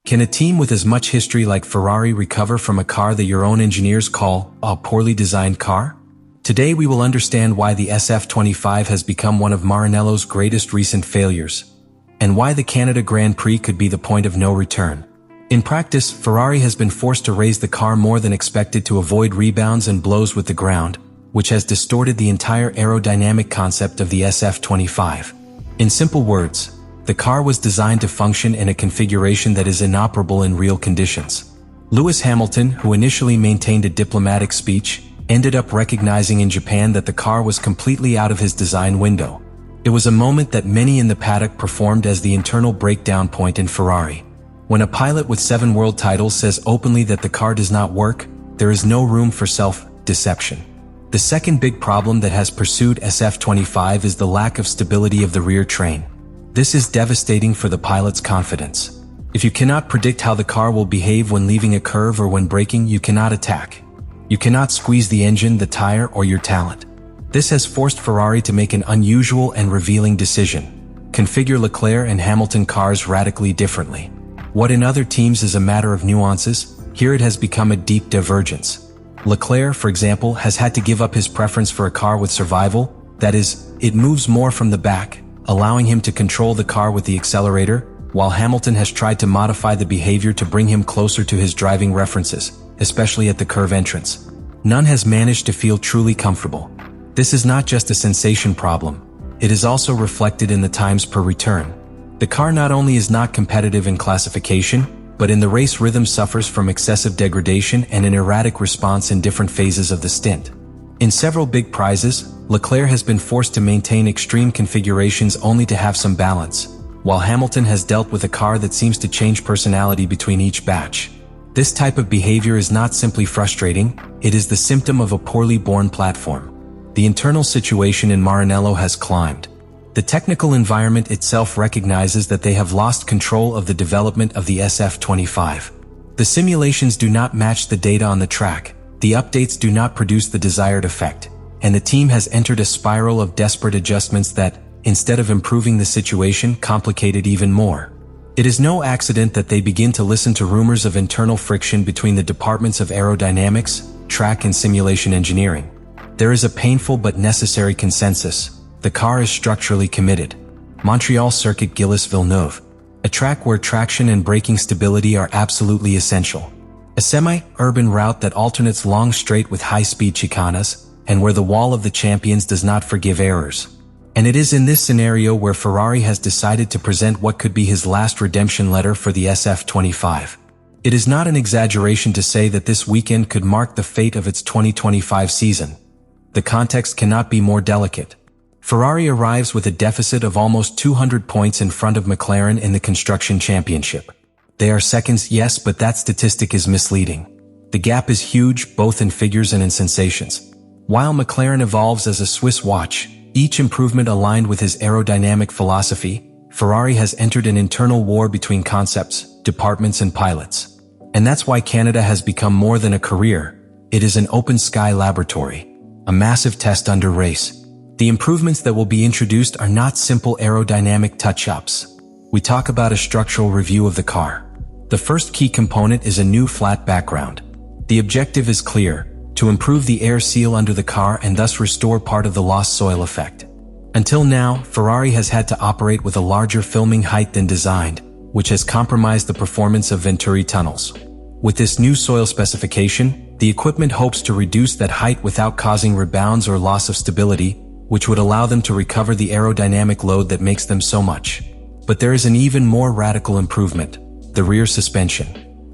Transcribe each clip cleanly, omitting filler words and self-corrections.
Can a team with as much history like Ferrari recover from a car that your own engineers call a poorly designed car? Today we will understand why the SF25 has become one of Maranello's greatest recent failures, and why the Canada Grand Prix could be the point of no return. In practice, Ferrari has been forced to raise the car more than expected to avoid rebounds and blows with the ground, which has distorted the entire aerodynamic concept of the SF25. In simple words, the car was designed to function in a configuration that is inoperable in real conditions. Lewis Hamilton, who initially maintained a diplomatic speech, ended up recognizing in Japan that the car was completely out of his design window. It was a moment that many in the paddock performed as the internal breakdown point in Ferrari. When a pilot with 7 world titles says openly that the car does not work, there is no room for self-deception. The second big problem that has pursued SF25 is the lack of stability of the rear train. This is devastating for the pilot's confidence. If you cannot predict how the car will behave when leaving a curve or when braking, you cannot attack. You cannot squeeze the engine, the tire, or your talent. This has forced Ferrari to make an unusual and revealing decision: configure Leclerc and Hamilton cars radically differently. What in other teams is a matter of nuances, here it has become a deep divergence. Leclerc, for example, has had to give up his preference for a car with survival, that is, it moves more from the back, allowing him to control the car with the accelerator, while Hamilton has tried to modify the behavior to bring him closer to his driving references, especially at the curve entrance. None has managed to feel truly comfortable. This is not just a sensation problem, it is also reflected in the times per return. The car not only is not competitive in classification, but in the race rhythm suffers from excessive degradation and an erratic response in different phases of the stint. In several big prizes, Leclerc has been forced to maintain extreme configurations only to have some balance, while Hamilton has dealt with a car that seems to change personality between each batch. This type of behavior is not simply frustrating, it is the symptom of a poorly born platform. The internal situation in Maranello has climbed. The technical environment itself recognizes that they have lost control of the development of the SF25. The simulations do not match the data on the track, the updates do not produce the desired effect, and the team has entered a spiral of desperate adjustments that, instead of improving the situation, complicate it even more. It is no accident that they begin to listen to rumors of internal friction between the departments of aerodynamics, track and simulation engineering. There is a painful but necessary consensus: the car is structurally committed. Montreal Circuit Gilles Villeneuve, a track where traction and braking stability are absolutely essential. A semi-urban route that alternates long straight with high-speed chicanas, and where the wall of the champions does not forgive errors. And it is in this scenario where Ferrari has decided to present what could be his last redemption letter for the SF25. It is not an exaggeration to say that this weekend could mark the fate of its 2025 season. The context cannot be more delicate. Ferrari arrives with a deficit of almost 200 points in front of McLaren in the Construction Championship. They are seconds, yes, but that statistic is misleading. The gap is huge, both in figures and in sensations. While McLaren evolves as a Swiss watch, each improvement aligned with his aerodynamic philosophy, Ferrari has entered an internal war between concepts, departments and pilots. And that's why Canada has become more than a career. It is an open-sky laboratory, a massive test under race. The improvements that will be introduced are not simple aerodynamic touch-ups. We talk about a structural review of the car. The first key component is a new flat background. The objective is clear: to improve the air seal under the car and thus restore part of the lost soil effect. Until now, Ferrari has had to operate with a larger filming height than designed, which has compromised the performance of Venturi tunnels. With this new soil specification, the equipment hopes to reduce that height without causing rebounds or loss of stability, which would allow them to recover the aerodynamic load that makes them so much. But there is an even more radical improvement: the rear suspension.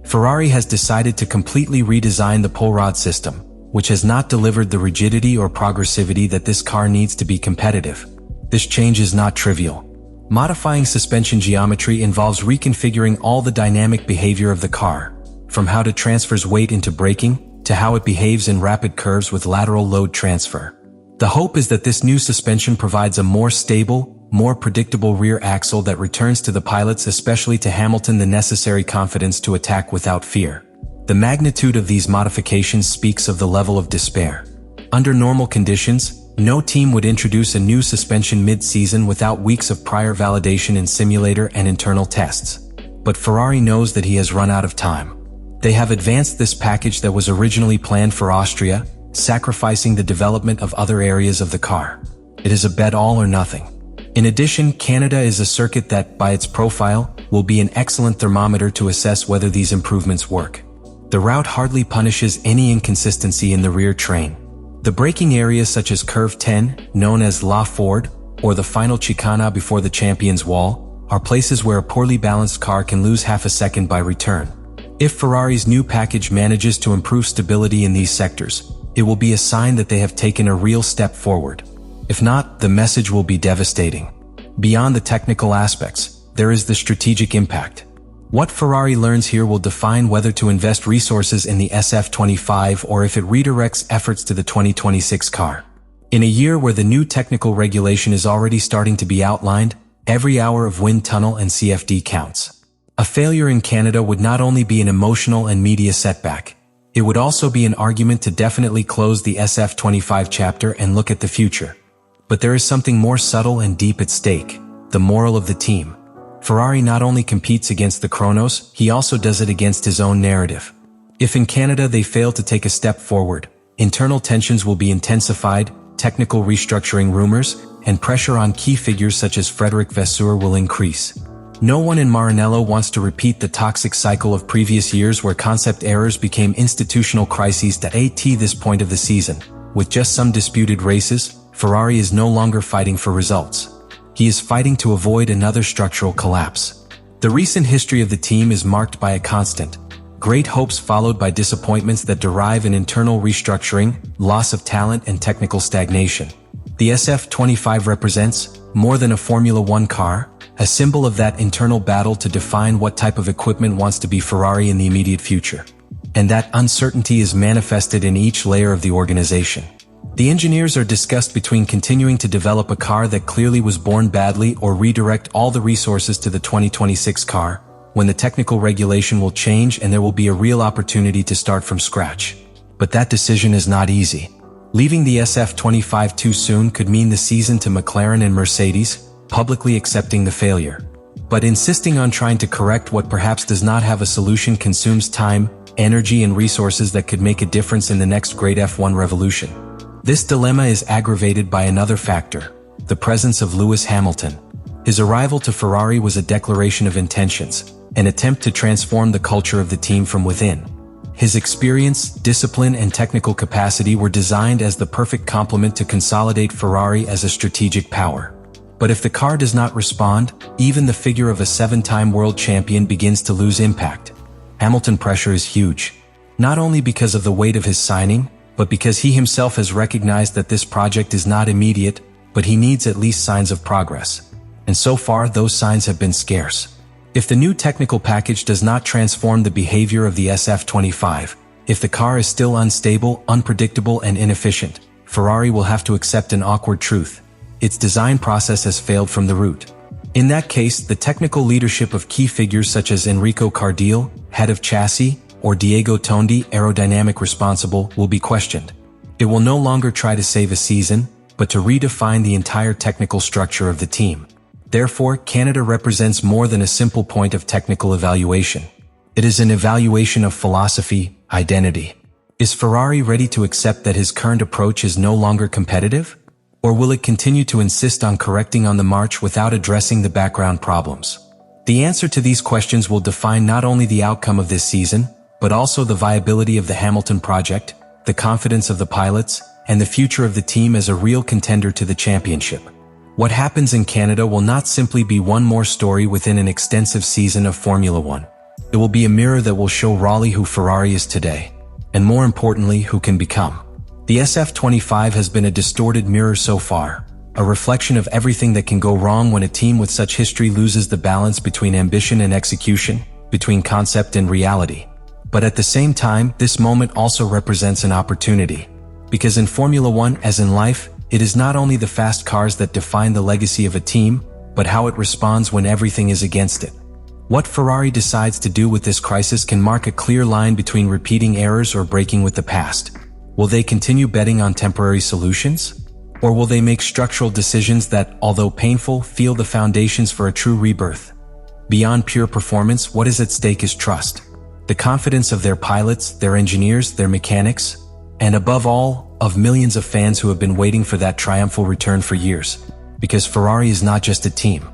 Ferrari has decided to completely redesign the pull rod system, which has not delivered the rigidity or progressivity that this car needs to be competitive. This change is not trivial. Modifying suspension geometry involves reconfiguring all the dynamic behavior of the car, from how it transfers weight into braking, to how it behaves in rapid curves with lateral load transfer. The hope is that this new suspension provides a more stable, more predictable rear axle that returns to the pilots, especially to Hamilton, the necessary confidence to attack without fear. The magnitude of these modifications speaks of the level of despair. Under normal conditions, no team would introduce a new suspension mid-season without weeks of prior validation in simulator and internal tests. But Ferrari knows that he has run out of time. They have advanced this package that was originally planned for Austria, sacrificing the development of other areas of the car. It is a bet all or nothing. In addition, Canada is a circuit that, by its profile, will be an excellent thermometer to assess whether these improvements work. The route hardly punishes any inconsistency in the rear train. The braking areas such as Curve 10, known as La Ford, or the final chicana before the champion's wall, are places where a poorly balanced car can lose half a second by return. If Ferrari's new package manages to improve stability in these sectors, it will be a sign that they have taken a real step forward. If not, the message will be devastating. Beyond the technical aspects, there is the strategic impact. What Ferrari learns here will define whether to invest resources in the SF25 or if it redirects efforts to the 2026 car. In a year where the new technical regulation is already starting to be outlined, every hour of wind tunnel and CFD counts. A failure in Canada would not only be an emotional and media setback, it would also be an argument to definitely close the SF25 chapter and look at the future. But there is something more subtle and deep at stake, the moral of the team. Ferrari not only competes against the chronos, he also does it against his own narrative. If in Canada they fail to take a step forward, internal tensions will be intensified, technical restructuring rumors, and pressure on key figures such as Frédéric Vasseur will increase. No one in Maranello wants to repeat the toxic cycle of previous years where concept errors became institutional crises. At this point of the season, with just some disputed races, Ferrari is no longer fighting for results. He is fighting to avoid another structural collapse. The recent history of the team is marked by a constant: great hopes followed by disappointments that derive in internal restructuring, loss of talent, and technical stagnation. The SF25 represents, more than a Formula One car, a symbol of that internal battle to define what type of equipment wants to be Ferrari in the immediate future. And that uncertainty is manifested in each layer of the organization. The engineers are discussed between continuing to develop a car that clearly was born badly or redirect all the resources to the 2026 car, when the technical regulation will change and there will be a real opportunity to start from scratch. But that decision is not easy. Leaving the SF25 too soon could mean the season to McLaren and Mercedes, publicly accepting the failure. But insisting on trying to correct what perhaps does not have a solution consumes time, energy, and resources that could make a difference in the next great F1 revolution. This dilemma is aggravated by another factor: the presence of Lewis Hamilton. His arrival to Ferrari was a declaration of intentions, an attempt to transform the culture of the team from within. His experience, discipline, and technical capacity were designed as the perfect complement to consolidate Ferrari as a strategic power. But if the car does not respond, even the figure of a 7-time world champion begins to lose impact. Hamilton pressure is huge, not only because of the weight of his signing, but because he himself has recognized that this project is not immediate, but he needs at least signs of progress. And so far, those signs have been scarce. If the new technical package does not transform the behavior of the SF25, if the car is still unstable, unpredictable, and inefficient, Ferrari will have to accept an awkward truth: its design process has failed from the root. In that case, the technical leadership of key figures such as Enrico Cardile, head of chassis, or Diego Tondi, aerodynamic responsible, will be questioned. It will no longer try to save a season, but to redefine the entire technical structure of the team. Therefore, Canada represents more than a simple point of technical evaluation. It is an evaluation of philosophy, identity. Is Ferrari ready to accept that his current approach is no longer competitive? Or will it continue to insist on correcting on the march without addressing the background problems? The answer to these questions will define not only the outcome of this season, but also the viability of the Hamilton project, the confidence of the pilots, and the future of the team as a real contender to the championship. What happens in Canada will not simply be one more story within an extensive season of Formula One. It will be a mirror that will show Raleigh who Ferrari is today, and more importantly, who can become. The SF25 has been a distorted mirror so far, a reflection of everything that can go wrong when a team with such history loses the balance between ambition and execution, between concept and reality. But at the same time, this moment also represents an opportunity. Because in Formula One, as in life, it is not only the fast cars that define the legacy of a team, but how it responds when everything is against it. What Ferrari decides to do with this crisis can mark a clear line between repeating errors or breaking with the past. Will they continue betting on temporary solutions? Or will they make structural decisions that, although painful, feel the foundations for a true rebirth? Beyond pure performance, what is at stake is trust. The confidence of their pilots, their engineers, their mechanics, and above all, of millions of fans who have been waiting for that triumphal return for years. Because Ferrari is not just a team.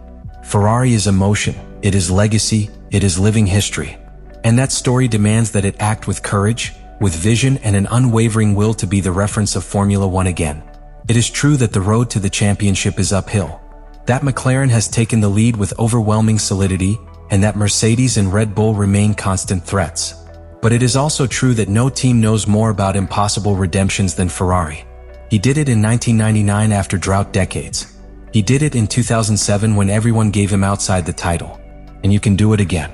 Ferrari is emotion, it is legacy, it is living history. And that story demands that it act with courage, with vision and an unwavering will to be the reference of Formula One again. It is true that the road to the championship is uphill. That McLaren has taken the lead with overwhelming solidity, and that Mercedes and Red Bull remain constant threats. But it is also true that no team knows more about impossible redemptions than Ferrari. He did it in 1999 after drought decades. He did it in 2007 when everyone gave him outside the title. And you can do it again.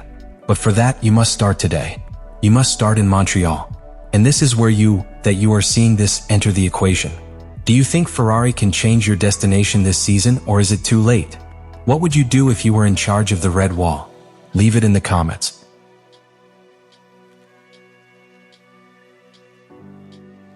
But for that, you must start today. You must start in Montreal. And this is where you are seeing this enter the equation. Do you think Ferrari can change your destination this season, or is it too late? What would you do if you were in charge of the Red Wall? Leave it in the comments.